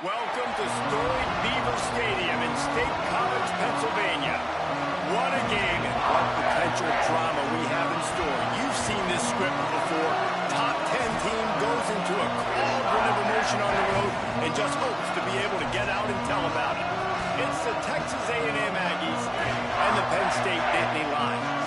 Welcome to storied Beaver Stadium in State College, Pennsylvania. What a game and what potential drama we have in store. You've seen this script before. Top 10 team goes into a cauldron of emotion on the road and just hopes to be able to get out and tell about it. It's the Texas A&M Aggies and the Penn State Nittany Lions.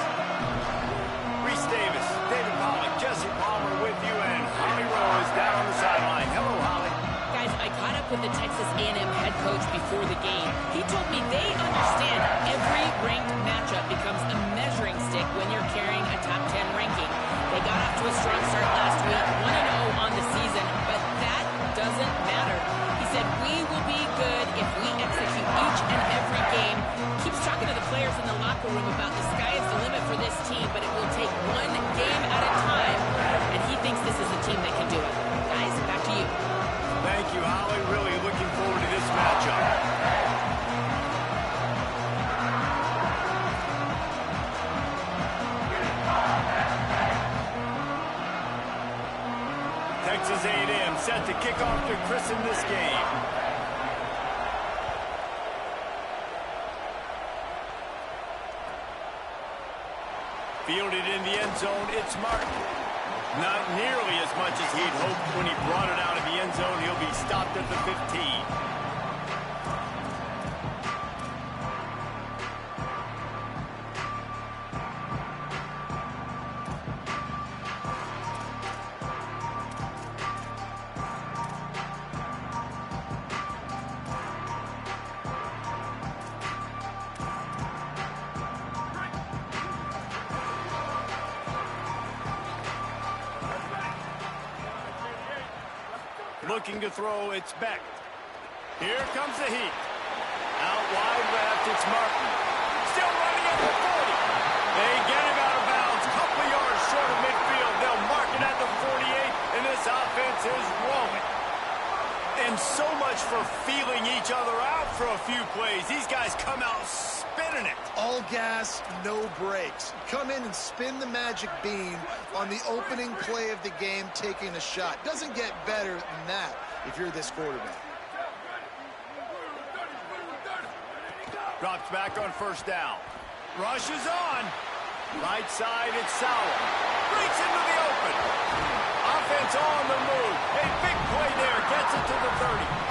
Reese Davis, David Pollack, Jesse Palmer with you, and Holly Rowe is down on the sideline. Hello, Holly. Guys, I caught up with the Texas A&M head coach before the game. He told me they understand every ranked matchup becomes a measuring stick when you're carrying a top 10 ranking. They got off to a strong start last week, 1-0 on the season, but that doesn't matter. He said, we will be good if we execute each and every game. Keeps talking to the players in the locker room about the sky is the limit for this team, but it will take one game at a time, and he thinks this is a team that can do it. Guys, back to you. Thank you, Holly. Really looking forward to this matchup. Texas A&M set to kick off to christen this game. Fielded in the end zone, it's Martin. Not nearly as much as he'd hoped when he brought it out of the end zone. He'll be stopped at the 15. Looking to throw, it's Beck. Here comes the heat. Out wide left, it's Martin. Still running at the 40. They get him out of bounds. Couple of yards short of midfield. They'll mark it at the 48, and this offense is rolling. And so much for feeling each other out for a few plays. These guys come out spinning it. All gas, no brakes. Come in and spin the magic bean on the opening play of the game, taking a shot. Doesn't get better than that if you're this quarterback. Drops back on first down. Rushes on. Right side, it's Sauer. Breaks into the open. Offense on the move. A big play there. Gets it to the 30.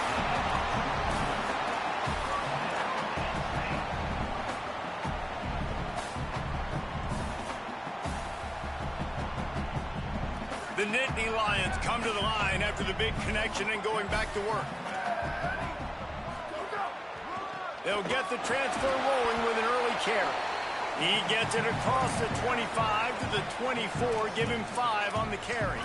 The Nittany Lions come to the line after the big connection and going back to work. They'll get the transfer rolling with an early carry. He gets it across the 25 to the 24, give him 5 on the carry.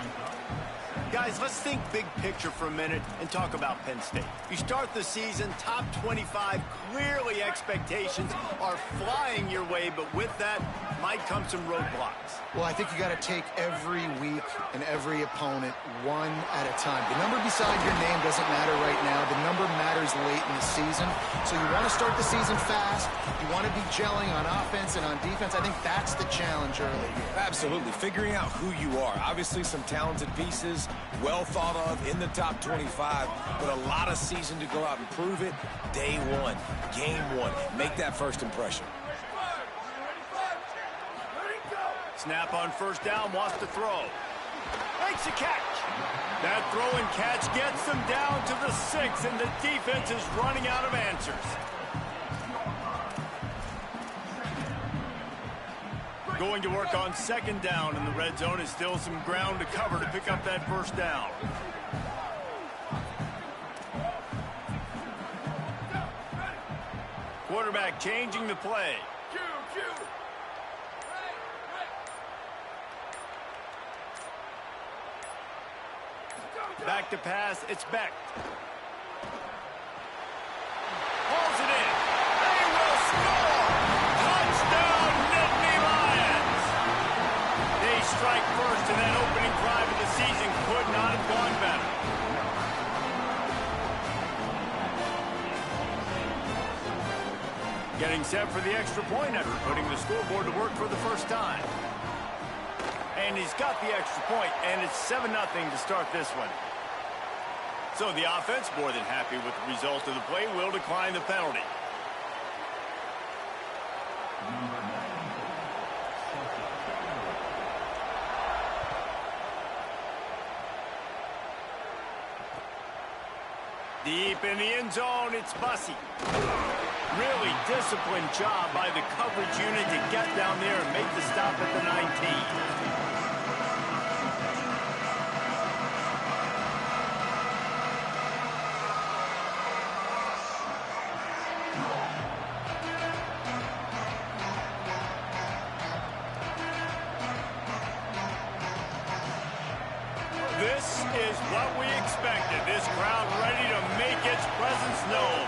Guys, let's think big picture for a minute and talk about Penn State. You start the season, top 25, clearly expectations are flying your way, but with that might come some roadblocks. Well, I think you got to take every week and every opponent one at a time. The number beside your name doesn't matter right now. The number matters late in the season. So you want to start the season fast. You want to be gelling on offense and on defense. I think that's the challenge early here. Absolutely. Figuring out who you are. Obviously, some talented pieces, well thought of in the top 25, but a lot of season to go out and prove it. Day one, game one. Make that first impression. Snap on first down, wants to throw. Makes a catch. That throw and catch gets them down to the 6, and the defense is running out of answers. Going to work on second down in the red zone. Is still some ground to cover to pick up that first down. Quarterback changing the play. Back to pass, it's Beck. Pulls it in. They will score! Touchdown, Nittany Lions! They strike first, and that opening drive of the season could not have gone better. Getting set for the extra point after putting the scoreboard to work for the first time. And he's got the extra point, and it's 7-0 to start this one. So the offense, more than happy with the result of the play, will decline the penalty. Deep in the end zone, it's Bussey. Really disciplined job by the coverage unit to get down there and make the stop at the 19. This is what we expected. This crowd ready to make its presence known.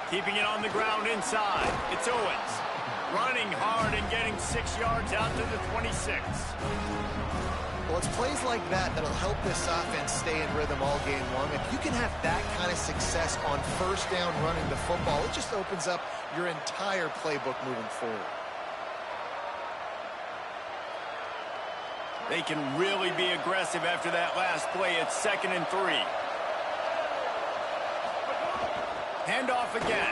Keeping it on the ground inside. It's Owens. Running hard and getting 6 yards out to the 26. Well, it's plays like that that'll help this offense stay in rhythm all game long. If you can have that kind of success on first down running the football, it just opens up your entire playbook moving forward. They can really be aggressive after that last play. It's 2nd and 3. Handoff again.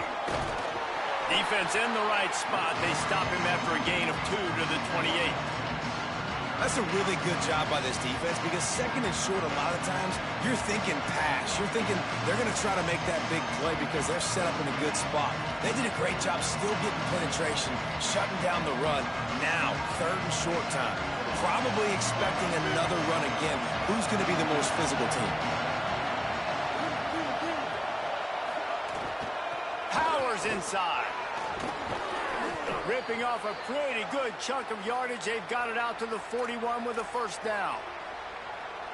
Defense in the right spot. They stop him after a gain of 2 to the 28. That's a really good job by this defense because 2nd and short, a lot of times, you're thinking pass. You're thinking they're going to try to make that big play because they're set up in a good spot. They did a great job still getting penetration, shutting down the run. Now, 3rd and short time. Probably expecting another run again. Who's going to be the most physical team? Powers inside. Ripping off a pretty good chunk of yardage. They've got it out to the 41 with a first down.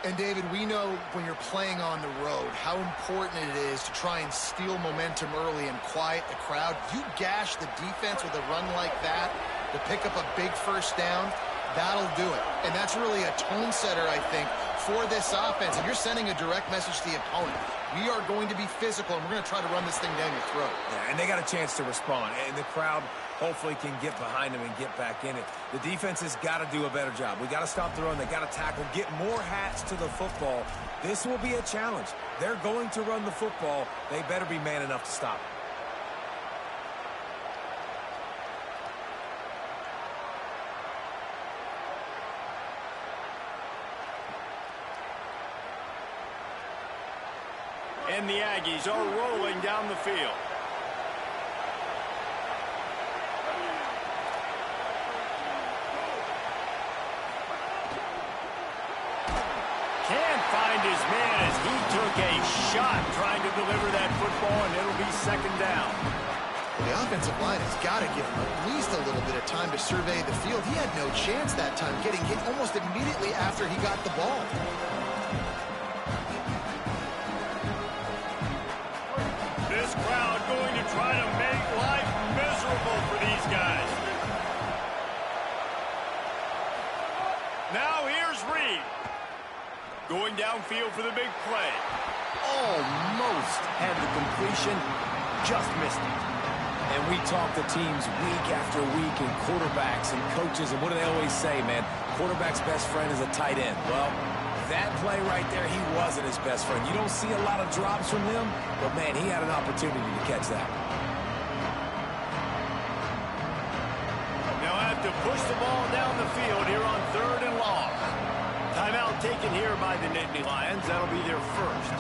And, David, we know when you're playing on the road how important it is to try and steal momentum early and quiet the crowd. You gash the defense with a run like that to pick up a big first down, that'll do it. And that's really a tone setter, I think, for this offense. And you're sending a direct message to the opponent. We are going to be physical, and we're going to try to run this thing down your throat. Yeah, and they got a chance to respond. And the crowd hopefully can get behind them and get back in it. The defense has got to do a better job. We got to stop the run. They got to tackle, get more hats to the football. This will be a challenge. They're going to run the football. They better be man enough to stop it. And the Aggies are rolling down the field. Can't find his man as he took a shot trying to deliver that football, and it'll be 2nd down. Well, the offensive line has got to give him at least a little bit of time to survey the field. He had no chance that time, getting hit almost immediately after he got the ball. This crowd going to try to make life miserable for these guys. Now here's Reed. Going downfield for the big play. Almost had the completion, just missed it. And we talk to teams week after week and quarterbacks and coaches, and what do they always say, man? Quarterback's best friend is a tight end. Well, that play right there, he wasn't his best friend. You don't see a lot of drops from him, but, man, he had an opportunity to catch that. Now have to push the ball down the field here on 3rd and long. Timeout taken here by the Nittany Lions. That'll be their first.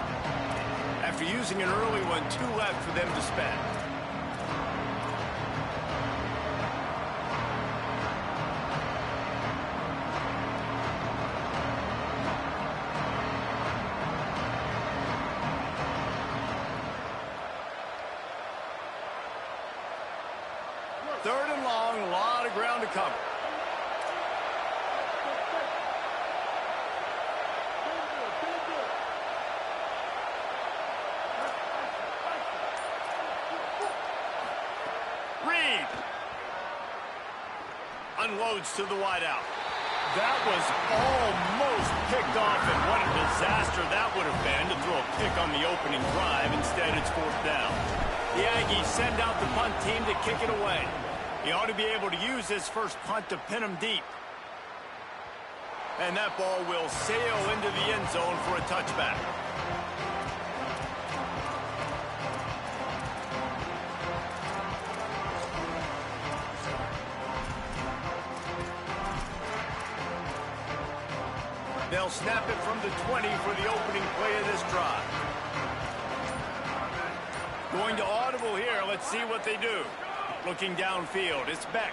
After using an early one, 2 left for them to spend. Third and long, a lot of ground to cover. Reed unloads to the wideout. That was almost picked off, and what a disaster that would have been to throw a pick on the opening drive. Instead, it's 4th down. The Aggies send out the punt team to kick it away. He ought to be able to use his first punt to pin him deep. And that ball will sail into the end zone for a touchback. They'll snap it from the 20 for the opening play of this drive. Going to audible here. Let's see what they do. Looking downfield, it's Beck.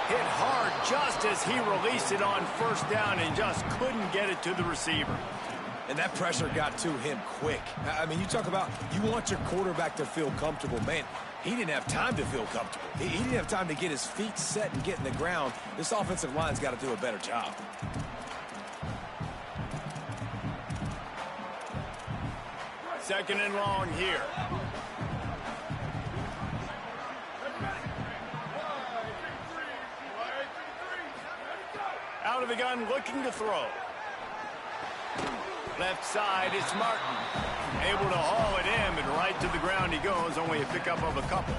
Hit hard just as he released it on first down and just couldn't get it to the receiver. And that pressure got to him quick. I mean, you talk about you want your quarterback to feel comfortable. Man, he didn't have time to feel comfortable. He didn't have time to get his feet set and get in the ground. This offensive line's got to do a better job. Second and long here. Out of the gun, looking to throw. Left side, it's Martin. Able to haul it in, and right to the ground he goes. Only a pickup of a couple.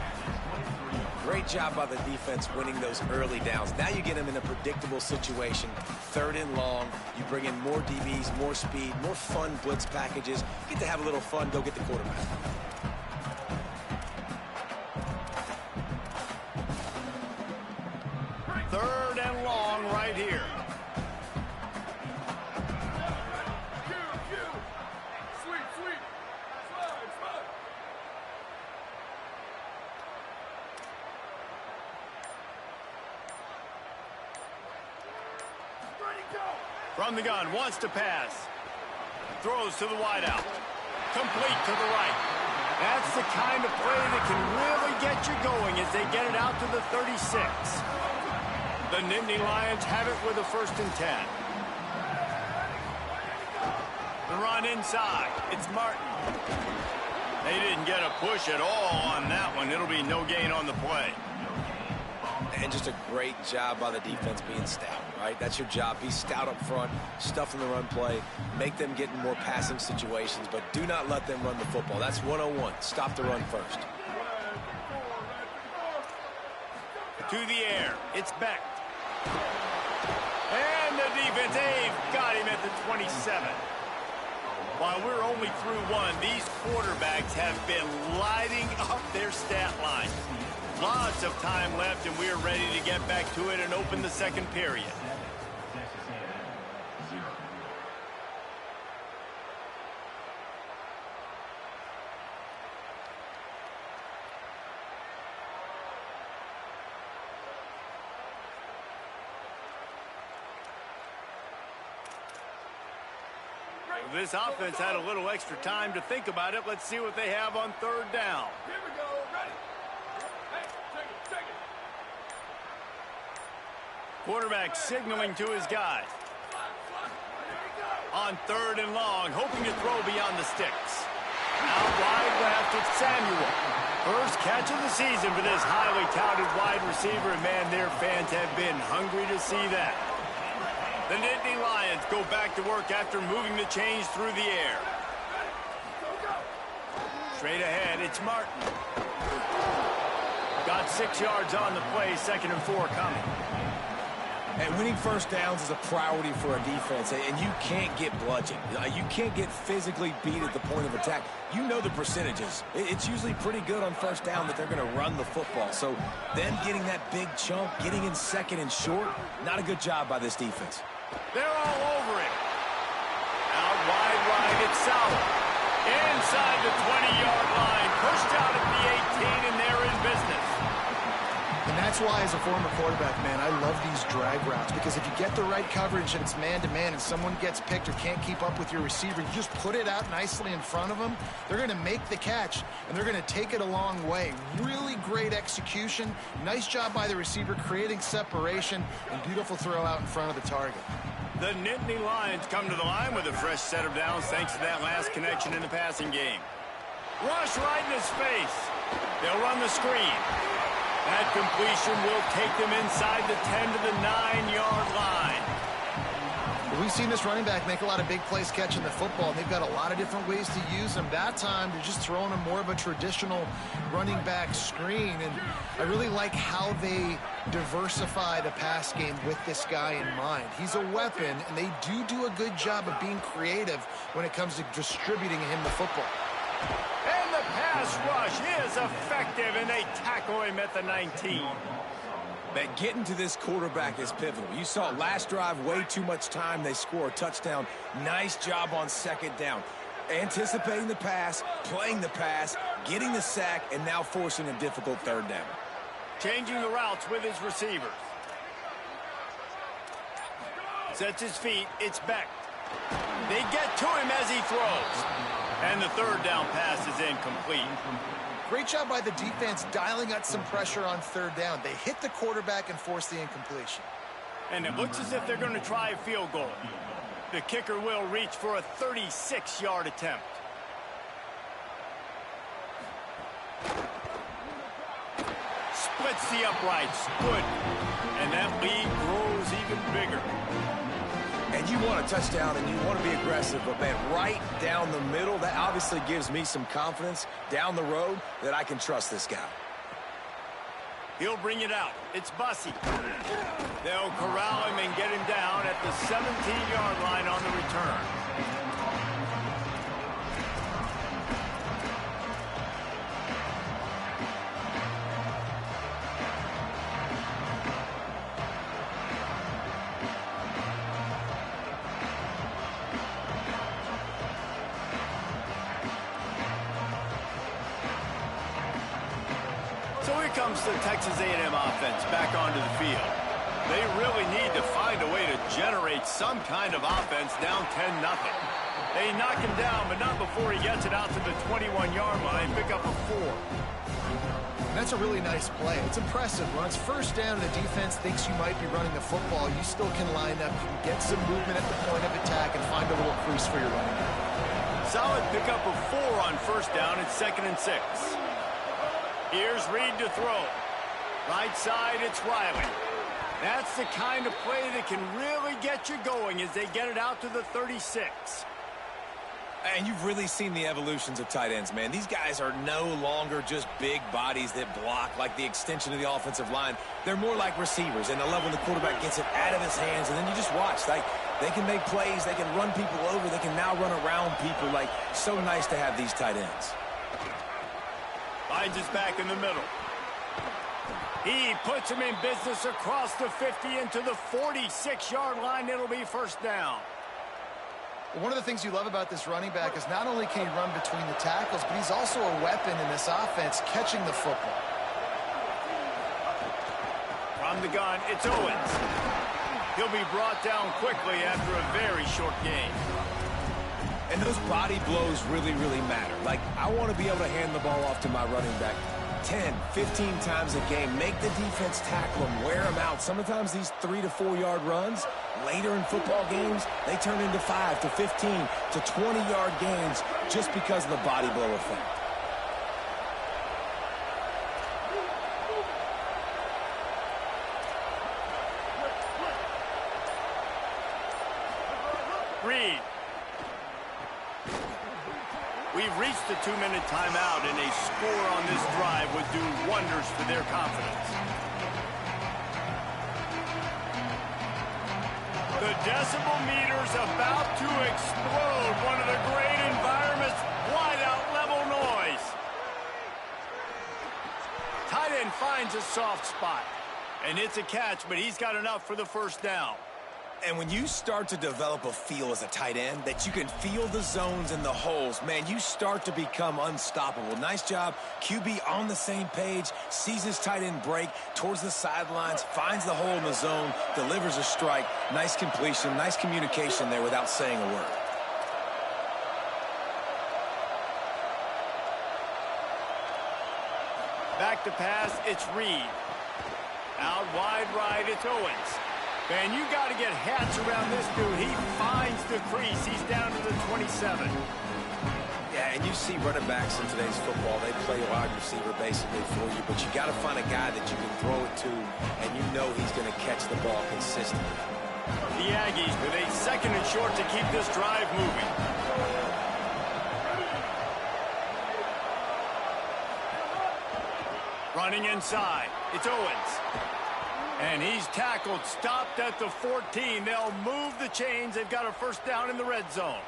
Great job by the defense winning those early downs. Now you get them in a predictable situation. Third and long. You bring in more DBs, more speed, more fun blitz packages. You get to have a little fun. Go get the quarterback. Third and long right here. From the gun, wants to pass. Throws to the wideout. Complete to the right. That's the kind of play that can really get you going as they get it out to the 36. The Nittany Lions have it with a 1st and 10. The run inside. It's Martin. They didn't get a push at all on that one. It'll be no gain on the play. And just a great job by the defense being stout, right? That's your job. Be stout up front, stuff in the run play, make them get in more passing situations, but do not let them run the football. That's 101. Stop the run first. To the air. It's Beck. And the defense, they've got him at the 27. While we're only through one, these quarterbacks have been lighting up their stat line. Lots of time left, and we're ready to get back to it and open the second period. This offense had a little extra time to think about it. Let's see what they have on third down. Here we go. Ready. Hey, take it. Quarterback signaling to his guys. On third and long, hoping to throw beyond the sticks. Out wide left, it's Samuel. First catch of the season for this highly touted wide receiver. And, man, their fans have been hungry to see that. The Nittany Lions go back to work after moving the chains through the air. Straight ahead, it's Martin. Got 6 yards on the play, 2nd and 4 coming. And winning first downs is a priority for a defense, and you can't get bludgeoned. You can't get physically beat at the point of attack. You know the percentages. It's usually pretty good on first down that they're going to run the football. So them getting that big chunk, getting in 2nd and short, not a good job by this defense. They're all over it. Out wide right, it's Sauer. Inside the 20-yard line, pushed out at the 18, and they're in business. And that's why, as a former quarterback, man, I love these drag routes, because if you get the right coverage and it's man-to-man and someone gets picked or can't keep up with your receiver, you just put it out nicely in front of them. They're going to make the catch, and they're going to take it a long way. Really great execution. Nice job by the receiver creating separation, and beautiful throw out in front of the target. The Nittany Lions come to the line with a fresh set of downs thanks to that last connection in the passing game. Rush right in his face. They'll run the screen. That completion will take them inside the 10 to the 9-yard line. We've seen this running back make a lot of big plays catching the football, and they've got a lot of different ways to use them. That time, they're just throwing him more of a traditional running back screen, and I really like how they diversify the pass game with this guy in mind. He's a weapon, and they do a good job of being creative when it comes to distributing him the football. And the pass rush is effective, and they tackle him at the 19. That getting to this quarterback is pivotal. You saw last drive, way too much time. They score a touchdown. Nice job on second down. Anticipating the pass, playing the pass, getting the sack, and now forcing a difficult third down. Changing the routes with his receivers. Sets his feet. It's Beck. They get to him as he throws. And the third down pass is incomplete. Great job by the defense dialing out some pressure on third down. They hit the quarterback and forced the incompletion. And it looks as if they're going to try a field goal. The kicker will reach for a 36-yard attempt. Splits the uprights. Good. And that lead grows even bigger. And you want a touchdown and you want to be aggressive, but man, right down the middle, that obviously gives me some confidence down the road that I can trust this guy. He'll bring it out. It's Bussey. They'll corral him and get him down at the 17-yard line on the return. So here comes the Texas A&M offense back onto the field. They really need to find a way to generate some kind of offense down 10-0. They knock him down, but not before he gets it out to the 21-yard line, pick up a 4. And that's a really nice play. It's impressive. When it's first down and the defense thinks you might be running the football, you still can line up, you can get some movement at the point of attack and find a little crease for your running back. Solid pickup of 4 on first down. It's 2nd and 6. Here's Reed to throw. Right side, it's Riley. That's the kind of play that can really get you going as they get it out to the 36. And you've really seen the evolutions of tight ends, man. These guys are no longer just big bodies that block like the extension of the offensive line. They're more like receivers, and I love when the quarterback gets it out of his hands, and then you just watch. Like, they can make plays, they can run people over, they can now run around people. Like, so nice to have these tight ends. Finds his back in the middle. He puts him in business across the 50 into the 46-yard line. It'll be first down. Well, one of the things you love about this running back is not only can he run between the tackles, but he's also a weapon in this offense catching the football. From the gun, it's Owens. He'll be brought down quickly after a very short game. And those body blows really, really matter. Like, I want to be able to hand the ball off to my running back 10, 15 times a game. Make the defense tackle them, wear them out. Sometimes these 3 to 4 yard runs, later in football games, they turn into 5 to 15 to 20-yard gains just because of the body blow effect. Reed. We've reached the 2-minute timeout, and a score on this drive would do wonders for their confidence. The decibel meter's about to explode. One of the great environments, wideout level noise. Tight end finds a soft spot, and it's a catch, but he's got enough for the first down. And when you start to develop a feel as a tight end, that you can feel the zones and the holes, man, you start to become unstoppable. Nice job. QB on the same page, sees his tight end break towards the sidelines, finds the hole in the zone, delivers a strike. Nice completion, nice communication there without saying a word. Back to pass, it's Reed. Out wide right, it's Owens. Man, you got to get hats around this dude. He finds the crease. He's down to the 27. Yeah, and you see running backs in today's football, they play wide receiver basically for you, but you got to find a guy that you can throw it to, and you know he's going to catch the ball consistently. The Aggies with a 2nd and short to keep this drive moving. Running inside, it's Owens. And he's tackled, stopped at the 14. They'll move the chains. They've got a first down in the red zone.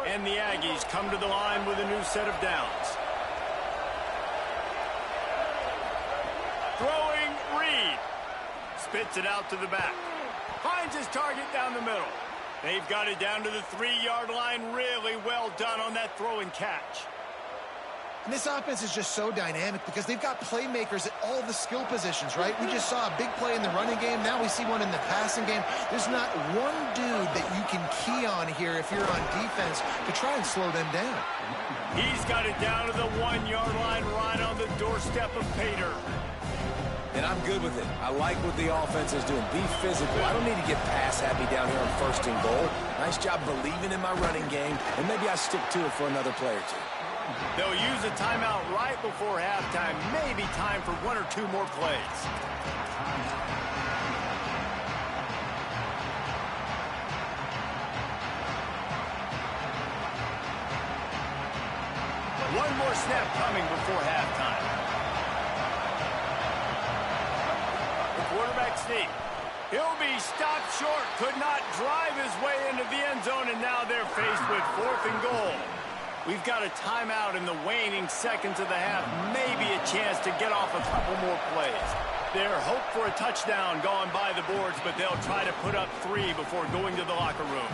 And the Aggies come to the line with a new set of downs. Throwing Reed. Spits it out to the back. Finds his target down the middle. They've got it down to the 3-yard line. Really well done on that throw and catch. And this offense is just so dynamic because they've got playmakers at all the skill positions, right? We just saw a big play in the running game. Now we see one in the passing game. There's not one dude that you can key on here if you're on defense to try and slow them down. He's got it down to the 1-yard line, right on the doorstep of Pater. And I'm good with it. I like what the offense is doing. Be physical. I don't need to get pass happy down here on 1st and goal. Nice job believing in my running game, and maybe I stick to it for another play or two. They'll use a timeout right before halftime. Maybe time for 1 or 2 more plays. One more snap coming before halftime. The quarterback sneak. He'll be stopped short. Could not drive his way into the end zone, and now they're faced with 4th and goal. We've got a timeout in the waning seconds of the half. Maybe a chance to get off a couple more plays. Their hope for a touchdown gone by the boards, but they'll try to put up 3 before going to the locker room.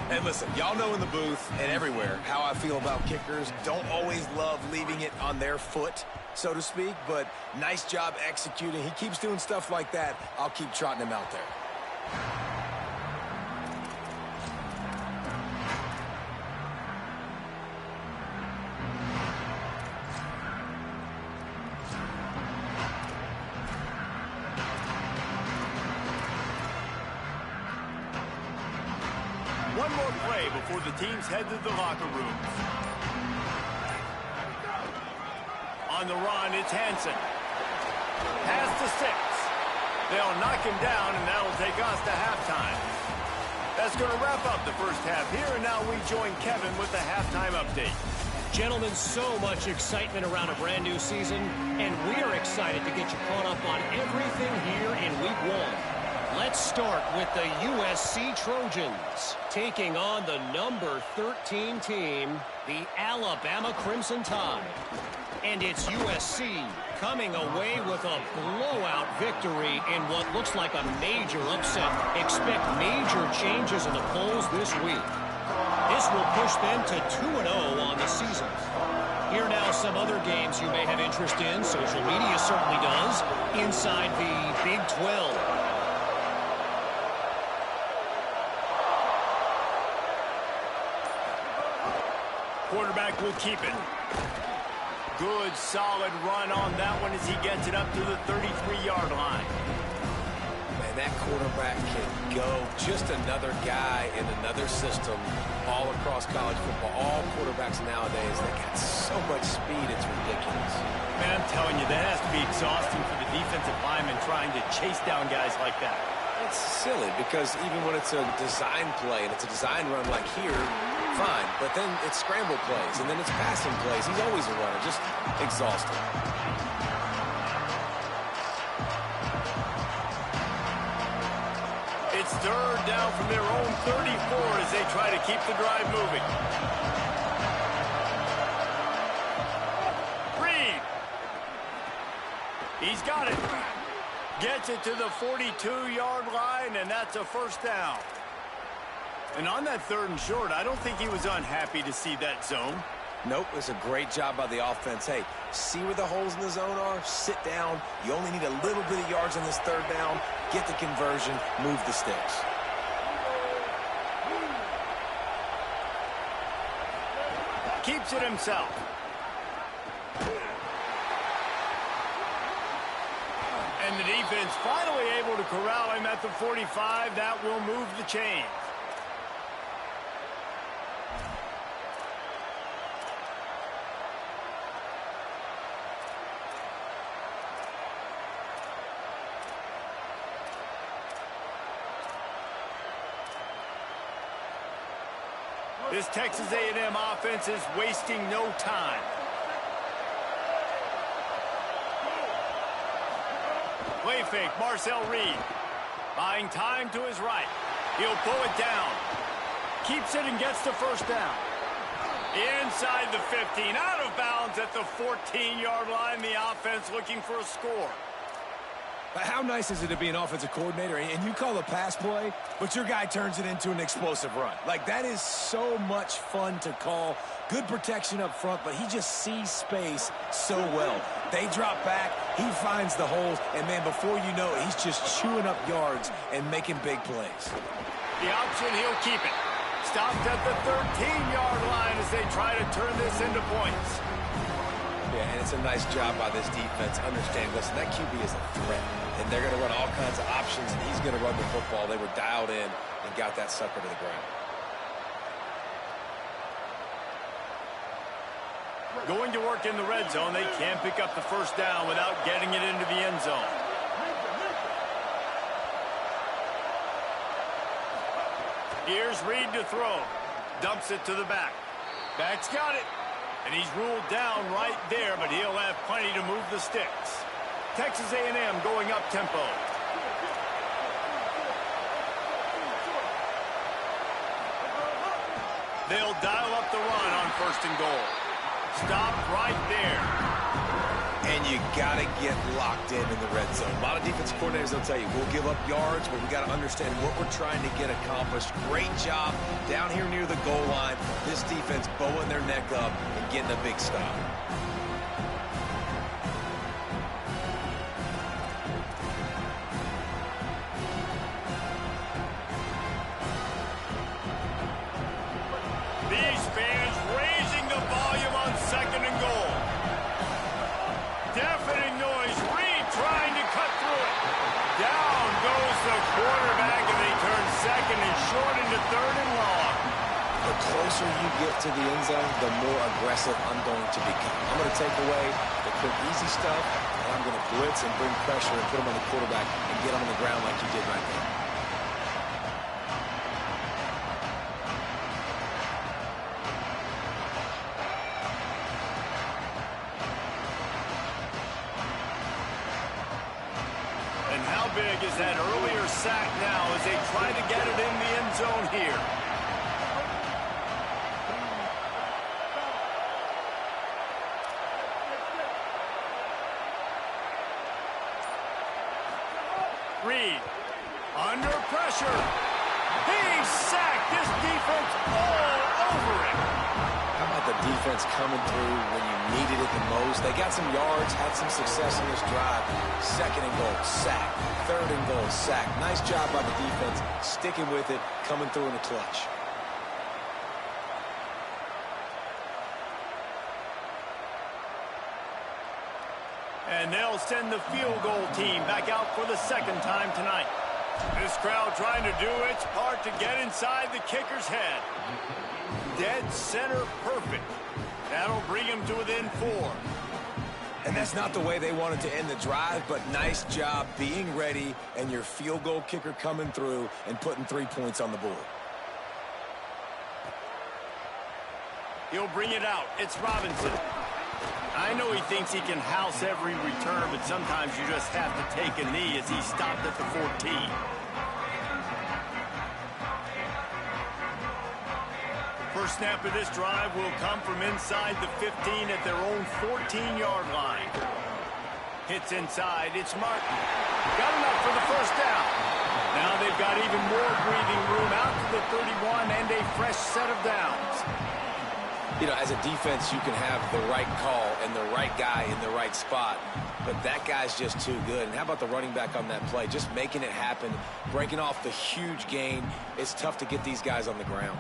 And listen, y'all know in the booth and everywhere how I feel about kickers. Don't always love leaving it on their foot, so to speak, but nice job executing. He keeps doing stuff like that. I'll keep trotting him out there. One more play before the teams head to the locker rooms. On the run, it's Hansen. Pass to 6. They'll knock him down, and that'll take us to halftime. That's going to wrap up the first half here, and now we join Kevin with the halftime update. Gentlemen, so much excitement around a brand new season, and we're excited to get you caught up on everything here in Week 1. Let's start with the USC Trojans, taking on the number 13 team, the Alabama Crimson Tide. And it's USC coming away with a blowout victory in what looks like a major upset. Expect major changes in the polls this week. This will push them to 2-0 on the season. Here are now some other games you may have interest in. Social media certainly does. Inside the Big 12. Quarterback will keep it. Good, solid run on that one as he gets it up to the 33-yard line. Man, that quarterback can go. Just another guy in another system all across college football. All quarterbacks nowadays, they got so much speed, it's ridiculous. Man, I'm telling you, that has to be exhausting for the defensive lineman trying to chase down guys like that. It's silly because even when it's a design play and it's a design run like here, fine, but then it's scramble plays, and then it's passing plays. He's always a runner, just exhausting. It's 3rd down from their own 34 as they try to keep the drive moving. Reed. He's got it. Gets it to the 42-yard line, and that's a 1st down. And on that 3rd and short, I don't think he was unhappy to see that zone. Nope, it's a great job by the offense. Hey, see where the holes in the zone are? Sit down. You only need a little bit of yards on this 3rd down. Get the conversion. Move the sticks. Keeps it himself. And the defense finally able to corral him at the 45. That will move the chains. This Texas A&M offense is wasting no time. Play fake, Marcel Reed. Buying time to his right. He'll pull it down. Keeps it and gets the 1st down. Inside the 15, out of bounds at the 14-yard line. The offense looking for a score. How nice is it to be an offensive coordinator and you call a pass play, but your guy turns it into an explosive run? Like, that is so much fun to call. Good protection up front, but he just sees space so well. They drop back, he finds the holes, and, man, before you know it, he's just chewing up yards and making big plays. The option, he'll keep it. Stopped at the 13-yard line as they try to turn this into points. Yeah, and it's a nice job by this defense. Understand, listen, that QB is a threat, and they're going to run all kinds of options, and he's going to run the football. They were dialed in and got that sucker to the ground. Going to work in the red zone. They can't pick up the first down without getting it into the end zone. Here's Reed to throw. Dumps it to the back. Back's got it. And he's ruled down right there, but he'll have plenty to move the sticks. Texas A&M going up tempo. They'll dial up the run on 1st and goal. Stop right there. And you got to get locked in the red zone. A lot of defense coordinators will tell you, we'll give up yards, but we got to understand what we're trying to get accomplished. Great job down here near the goal line. This defense bowing their neck up and getting a big stop. These fans raising the volume on 2nd and goal. Deafening noise. Reed trying to cut through it. Down goes the quarterback, and they turn 2nd and short into 3rd and long. The closer you get to the end zone, the more aggressive I'm going to become. I'm going to take away the quick, easy stuff, and I'm going to blitz and bring pressure and put him on the quarterback and get him on the ground like you did right there. And how big is that earlier sack now as they try to get it in the end zone here? Reed, under pressure. He's sacked. This defense all over it. How about the defense coming through when you needed it the most? They got some yards, had some success in this drive. 2nd and goal, sack. 3rd and goal, sack. Nice job by the defense, sticking with it, coming through in the clutch. And they'll send the field goal team back out for the 2nd time tonight. This crowd trying to do its part to get inside the kicker's head. Dead center perfect. That'll bring him to within 4. And that's not the way they wanted to end the drive, but nice job being ready and your field goal kicker coming through and putting 3 points on the board. He'll bring it out. It's Robinson. I know he thinks he can house every return, but sometimes you just have to take a knee as he stopped at the 14. First snap of this drive will come from inside the 15 at their own 14-yard line. Hits inside. It's Martin. Got enough for the first down. Now they've got even more breathing room out to the 31 and a fresh set of downs. You know, as a defense, you can have the right call and the right guy in the right spot, but that guy's just too good. And how about the running back on that play? Just making it happen, breaking off the huge gain. It's tough to get these guys on the ground.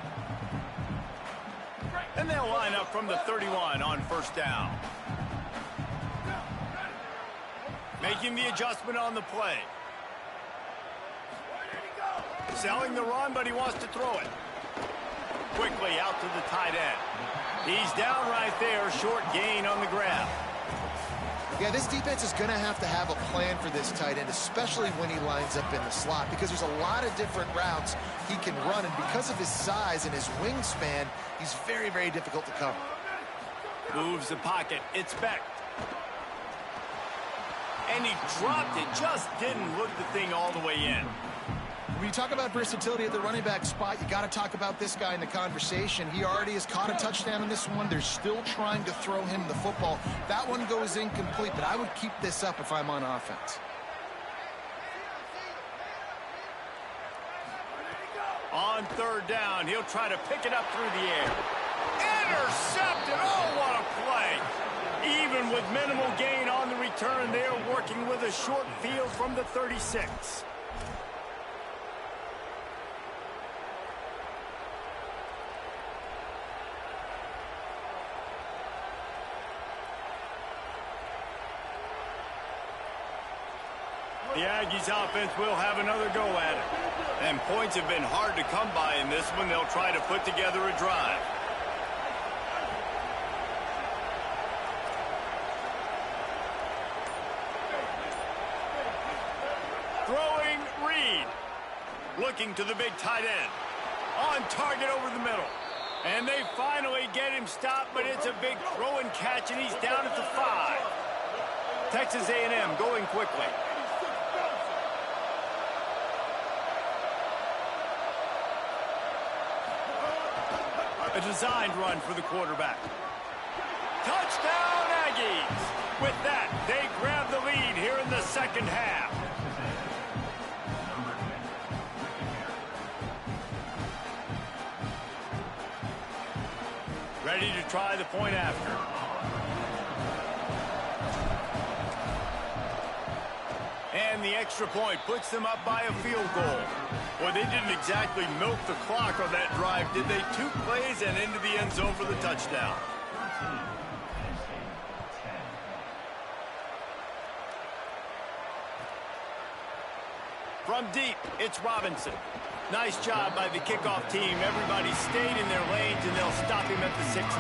And they'll line up from the 31 on first down. Making the adjustment on the play. Selling the run, but he wants to throw it. Quickly out to the tight end. He's down right there, short gain on the grab. Yeah, this defense is going to have a plan for this tight end, especially when he lines up in the slot, because there's a lot of different routes he can run, and because of his size and his wingspan, he's very, very difficult to cover. Moves the pocket. It's Beck. And he dropped it, just didn't look the thing all the way in. When you talk about versatility at the running back spot, you got to talk about this guy in the conversation. He already has caught a touchdown in this one. They're still trying to throw him the football. That one goes incomplete, but I would keep this up if I'm on offense. On third down, he'll try to pick it up through the air. Intercepted! Oh, what a play! Even with minimal gain on the return, they're working with a short field from the 36. The Aggies offense will have another go at it. And points have been hard to come by in this one. They'll try to put together a drive. Throwing Reed. Looking to the big tight end. On target over the middle. And they finally get him stopped, but it's a big throw and catch, and he's down at the 5. Texas A&M going quickly. A designed run for the quarterback. Touchdown, Aggies! With that, they grab the lead here in the second half. Ready to try the point after. And the extra point puts them up by a field goal. Well, they didn't exactly milk the clock on that drive, did they? 2 plays and into the end zone for the touchdown. From deep, it's Robinson. Nice job by the kickoff team. Everybody stayed in their lanes, and they'll stop him at the 16.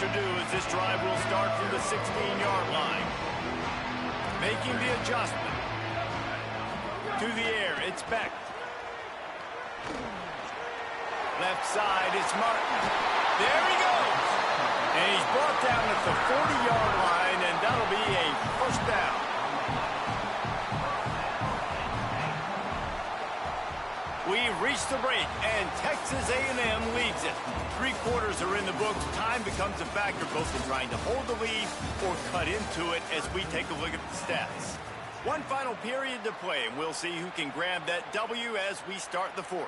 To do as this drive will start from the 16-yard line. Making the adjustment. To the air, it's Beck. Left side, it's Martin. There he goes. And he's brought down at the 40-yard line, and that'll be a first down. We've reached the break, and Texas A&M leads it. 3 quarters are in the books. Time becomes a factor both in trying to hold the lead or cut into it as we take a look at the stats. One final period to play, and we'll see who can grab that W as we start the 4th.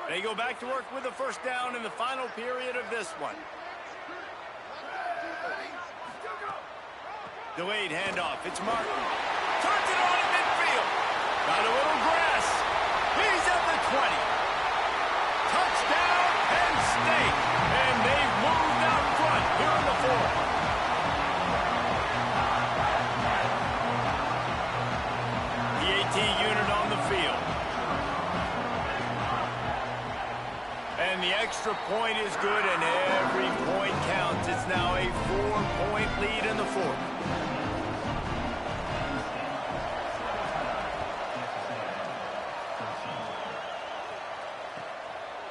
They go back to work with a first down in the final period of this one. Delayed handoff. It's Martin. Turns it on in midfield. Got a little grass. He's at the 20. Touchdown, Penn State. And they've moved out front here in the 4th. The AT unit on the field. And the extra point is good, and every point counts. It's now a 4-point lead in the 4th.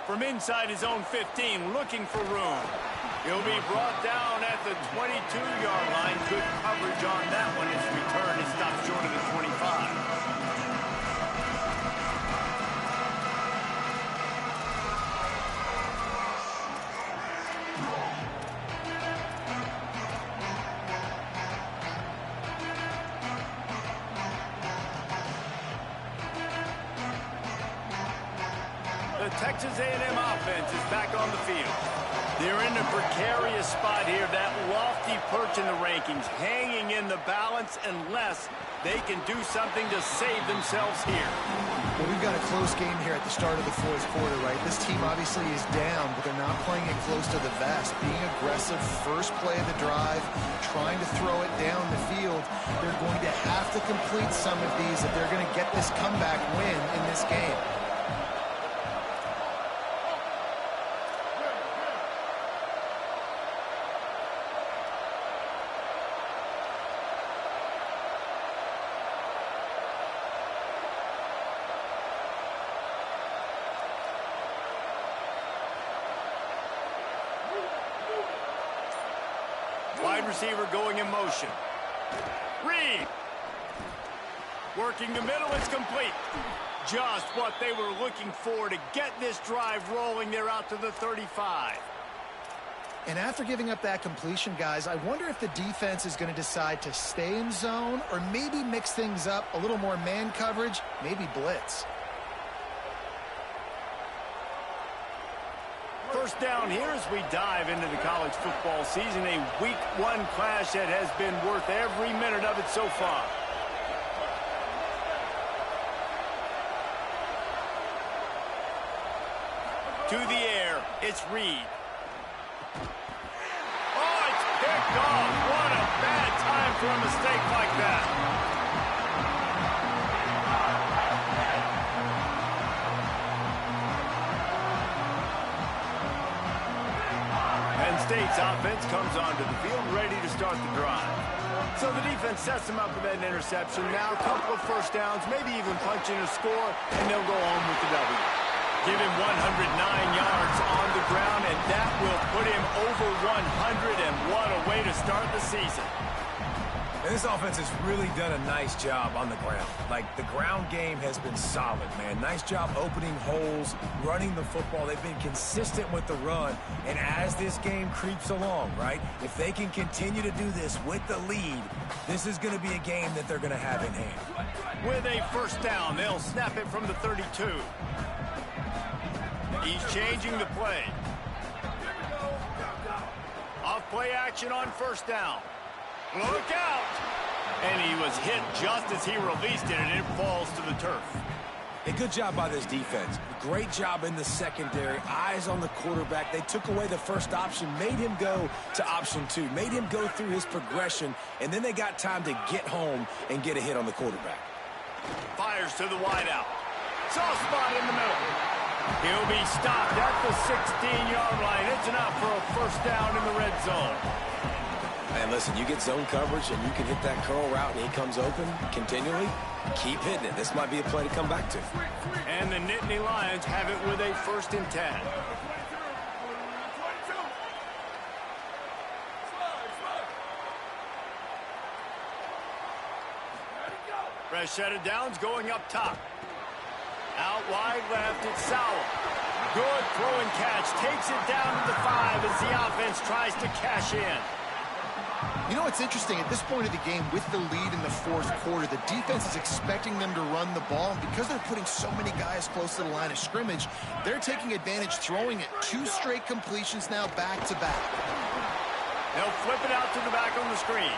From inside his own 15, looking for room. He'll be brought down at the 22-yard line. Good coverage on that one. His return is stopped short of the 25. The Texas A&M offense is back on the field. They're in a precarious spot here, that lofty perch in the rankings, hanging in the balance unless they can do something to save themselves here. Well, we've got a close game here at the start of the 4th quarter, right? This team obviously is down, but they're not playing it close to the vest. Being aggressive, first play of the drive, trying to throw it down the field. They're going to have to complete some of these if they're going to get this comeback win in this game. Wide receiver going in motion. Reed. Working the middle, it's complete. Just what they were looking for to get this drive rolling. They're out to the 35. And after giving up that completion, guys, I wonder if the defense is going to decide to stay in zone or maybe mix things up, a little more man coverage, maybe blitz. First down here as we dive into the college football season. A week 1 clash that has been worth every minute of it so far. To the air, it's Reed. Oh, it's picked off. What a bad time for a mistake like that. Penn State's offense comes onto the field ready to start the drive. So the defense sets them up with that interception. Now a couple of first downs, maybe even punching a score, and they'll go home with the W. Give him 109 yards on the ground, and that will put him over 100, and what a way to start the season. And this offense has really done a nice job on the ground. Like, the ground game has been solid, man. Nice job opening holes, running the football. They've been consistent with the run. And as this game creeps along, right, if they can continue to do this with the lead, this is going to be a game that they're going to have in hand. With a first down, they'll snap it from the 32. He's changing the play. Off play action on first down. Look out! And he was hit just as he released it, and it falls to the turf. A good job by this defense. Great job in the secondary. Eyes on the quarterback. They took away the first option, made him go to option 2, made him go through his progression, and then they got time to get home and get a hit on the quarterback. Fires to the wideout. Soft spot in the middle. He'll be stopped at the 16-yard line. It's enough for a first down in the red zone. And listen, you get zone coverage and you can hit that curl route and he comes open continually, keep hitting it. This might be a play to come back to. And the Nittany Lions have it with a 1st and 10. Fresh set of downs going up top. Out wide left, it's Sauer. Good throw and catch. Takes it down to the 5 as the offense tries to cash in. You know what's interesting? At this point of the game, with the lead in the 4th quarter, the defense is expecting them to run the ball. And because they're putting so many guys close to the line of scrimmage, they're taking advantage, throwing it. 2 straight completions now back to back. They'll flip it out to the back on the screen.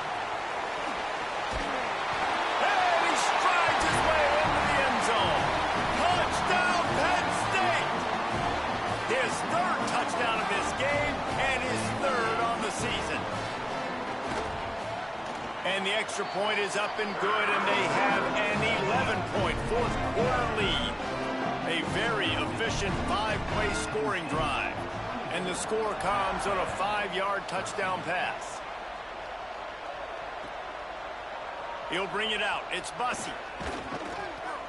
And he strides his way into the end zone. Touchdown, Penn State! His 3rd touchdown of this game and his 3rd on the season. And the extra point is up and good, and they have an 11-point 4th quarter lead. A very efficient 5-play scoring drive. And the score comes on a 5-yard touchdown pass. He'll bring it out. It's Bussey.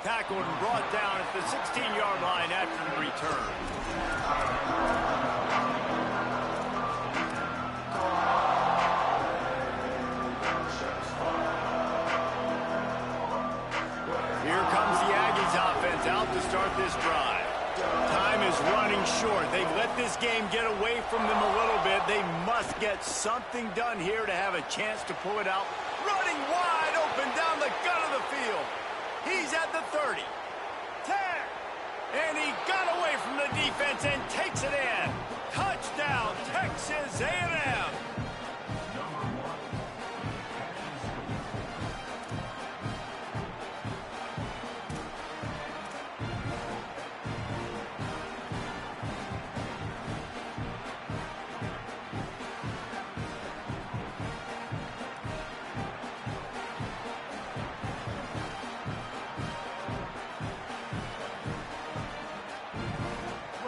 Tackled and brought down at the 16-yard line after the return. Here comes the Aggies offense out to start this drive. Time is running short. They've let this game get away from them a little bit. They must get something done here to have a chance to pull it out. Running wide open down the gut of the field. He's at the 30. 10. And he got away from the defense and takes it in. Touchdown, Texas A&M.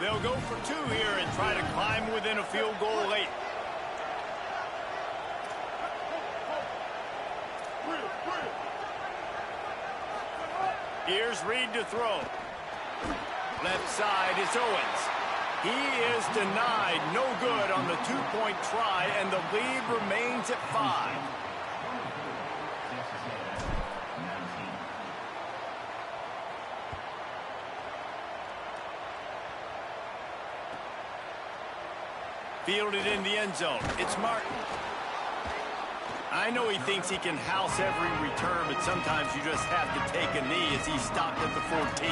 They'll go for 2 here and try to climb within a field goal late. Here's Reed to throw. Left side is Owens. He is denied. No good on the two-point try, and the lead remains at 5. Fielded in the end zone. It's Martin. I know he thinks he can house every return, but sometimes you just have to take a knee as he stopped at the 14.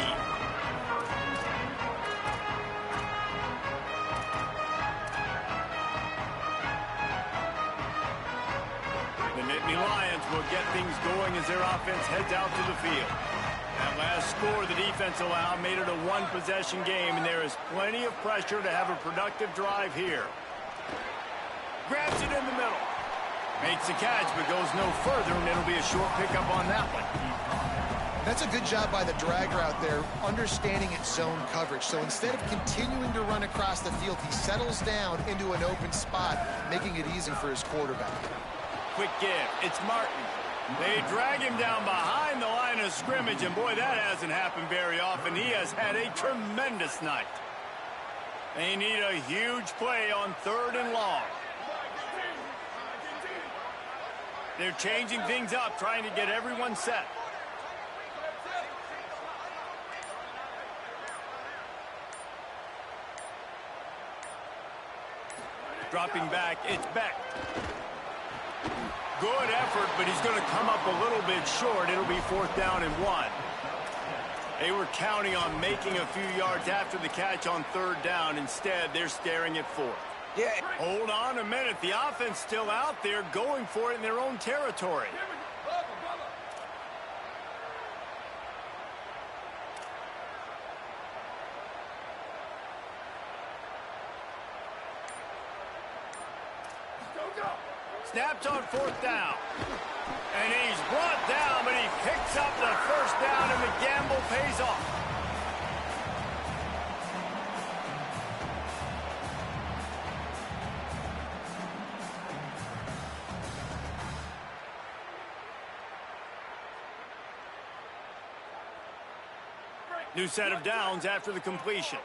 The Nittany Lions will get things going as their offense heads out to the field. That last score the defense allowed made it a one-possession game, and there is plenty of pressure to have a productive drive here. Grabs it in the middle. Makes the catch, but goes no further, and it'll be a short pickup on that one. That's a good job by the dragger out there, understanding its zone coverage. So instead of continuing to run across the field, he settles down into an open spot, making it easy for his quarterback. Quick give. It's Martin. They drag him down behind the line of scrimmage, and boy, that hasn't happened very often. He has had a tremendous night. They need a huge play on 3rd and long. They're changing things up, trying to get everyone set. Dropping back, it's Beck. Good effort, but he's going to come up a little bit short. It'll be 4th down and 1. They were counting on making a few yards after the catch on 3rd down. Instead, they're staring at 4th. Yeah. Hold on a minute. The offense still out there going for it in their own territory. Snapped on 4th down. And he's brought down, but he picks up the 1st down, and the gamble pays off. New set of downs after the completion.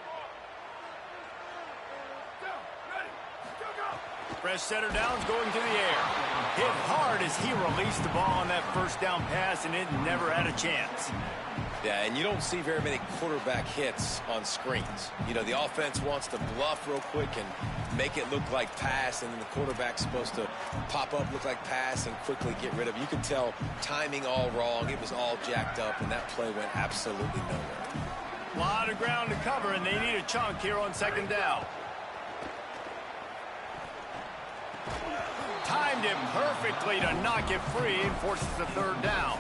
Fresh set of downs going to the air. Hit hard as he released the ball on that 1st down pass, and it never had a chance. Yeah, and you don't see very many quarterback hits on screens. You know, the offense wants to bluff real quick and make it look like pass, and then the quarterback's supposed to pop up, look like pass, and quickly get rid of it. You can tell timing all wrong. It was all jacked up, and that play went absolutely nowhere. A lot of ground to cover, and they need a chunk here on 2nd down. Timed it perfectly to knock it free and forces the 3rd down.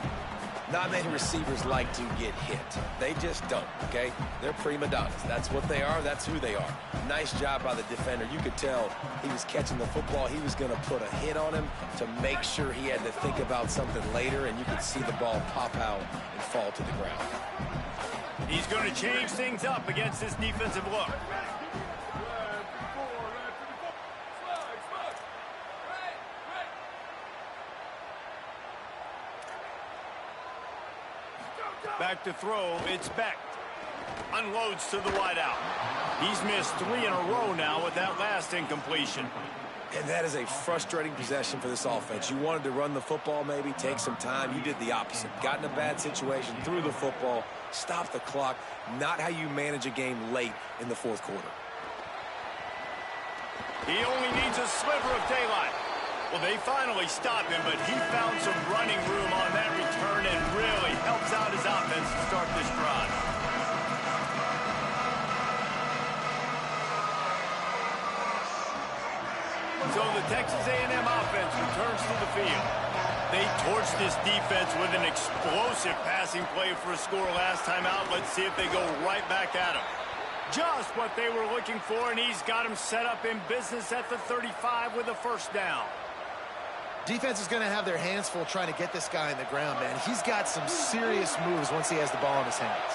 Not many receivers like to get hit. They just don't, okay? They're prima donnas. That's what they are. That's who they are. Nice job by the defender. You could tell he was catching the football. He was going to put a hit on him to make sure he had to think about something later, and you could see the ball pop out and fall to the ground. He's going to change things up against this defensive look. Back to throw, it's Beck. Unloads to the wideout. He's missed 3 in a row now with that last incompletion. And that is a frustrating possession for this offense. You wanted to run the football, maybe take some time. You did the opposite. Got in a bad situation, threw the football, stopped the clock. Not how you manage a game late in the 4th quarter. He only needs a sliver of daylight. Well, they finally stopped him, but he found some running room on that return and really helps out his offense to start this drive. So the Texas A&M offense returns to the field. They torched this defense with an explosive passing play for a score last time out. Let's see if they go right back at him. Just what they were looking for, and he's got him set up in business at the 35 with a 1st down. Defense is going to have their hands full trying to get this guy in the ground, man. He's got some serious moves once he has the ball in his hands.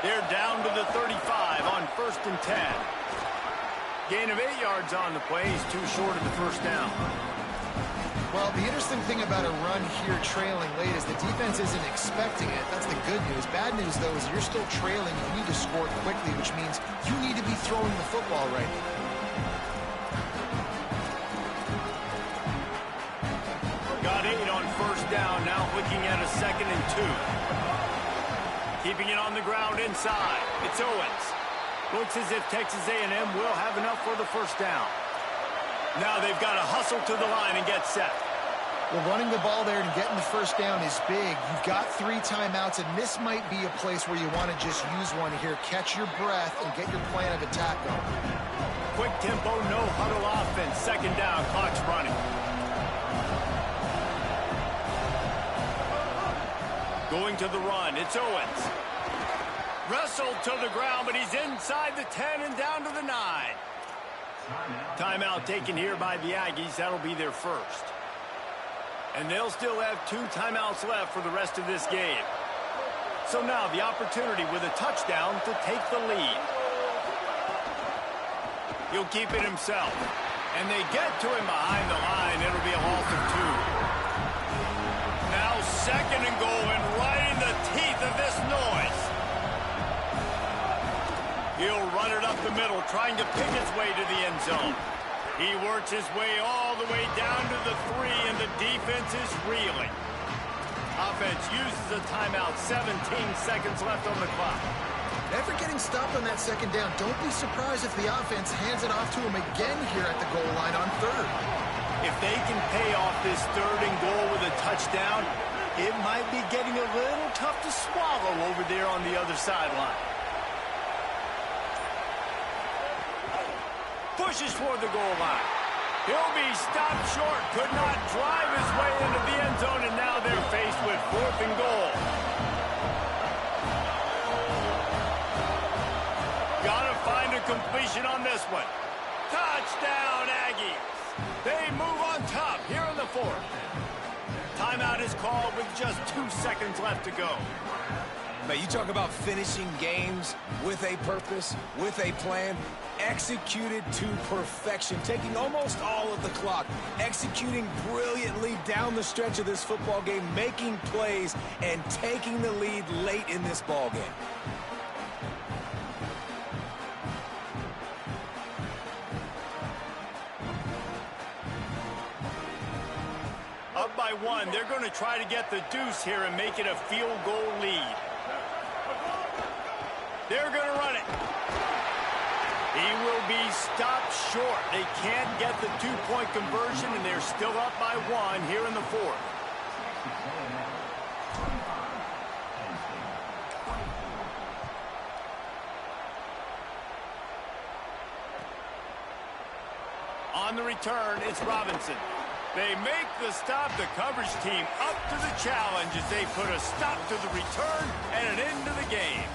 They're down to the 35 on 1st and 10. Gain of 8 yards on the play. He's too short of the 1st down. Well, the interesting thing about a run here trailing late is the defense isn't expecting it. That's the good news. Bad news, though, is you're still trailing. You need to score quickly, which means you need to be throwing the football right now. Got 8 on first down, now looking at a 2nd and 2. Keeping it on the ground inside. It's Owens. Looks as if Texas A&M will have enough for the first down. Now they've got to hustle to the line and get set. Well, running the ball there and getting the first down is big. You've got 3 timeouts, and this might be a place where you want to just use one here. Catch your breath and get your plan of attack going. Quick tempo, no huddle offense. 2nd down, clock's running. Going to the run, it's Owens. Wrestled to the ground, but he's inside the 10 and down to the 9. Timeout taken here by the Aggies. That'll be their first. And they'll still have 2 timeouts left for the rest of this game. So now the opportunity with a touchdown to take the lead. He'll keep it himself. And they get to him behind the line. It'll be a loss of 2. Now 2nd and goal, and right in the teeth of this noise. He'll run it up the middle, trying to pick his way to the end zone. He works his way all the way down to the 3, and the defense is reeling. Offense uses a timeout, 17 seconds left on the clock. After getting stopped on that 2nd down, don't be surprised if the offense hands it off to him again here at the goal line on 3rd. If they can pay off this 3rd and goal with a touchdown, it might be getting a little tough to swallow over there on the other sideline. Pushes toward the goal line. He'll be stopped short. Could not drive his way into the end zone, and now they're faced with 4th and goal. Gotta find a completion on this one. Touchdown, Aggies. They move on top here in the 4th. Timeout is called with just 2 seconds left to go. Man, you talk about finishing games with a purpose, with a plan, executed to perfection, taking almost all of the clock, executing brilliantly down the stretch of this football game, making plays, and taking the lead late in this ball game. Up by 1, they're going to try to get the deuce here and make it a field goal lead. They're going to run it. He will be stopped short. They can't get the 2-point conversion, and they're still up by 1 here in the 4th. On the return, it's Robinson. They make the stop. The coverage team up to the challenge as they put a stop to the return and an end to the game.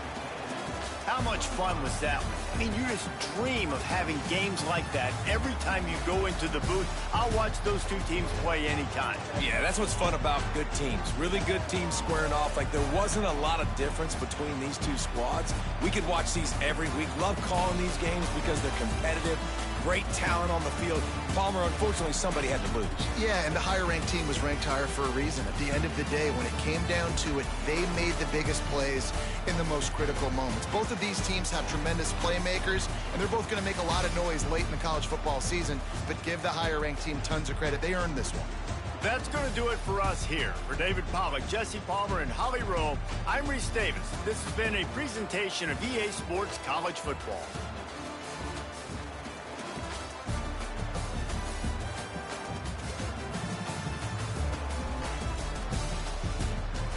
How much fun was that? I mean, you just dream of having games like that every time you go into the booth. I'll watch those 2 teams play anytime. Yeah, that's what's fun about good teams. Really good teams squaring off. Like, there wasn't a lot of difference between these 2 squads. We could watch these every week. Love calling these games because they're competitive. Great talent on the field. Palmer, unfortunately, somebody had to lose. Yeah, and the higher-ranked team was ranked higher for a reason. At the end of the day, when it came down to it, they made the biggest plays in the most critical moments. Both of these teams have tremendous playmakers, and they're both going to make a lot of noise late in the college football season, but give the higher-ranked team tons of credit. They earned this one. That's going to do it for us here. For David Pollack, Jesse Palmer, and Holly Rowe, I'm Reese Davis. This has been a presentation of EA Sports College Football.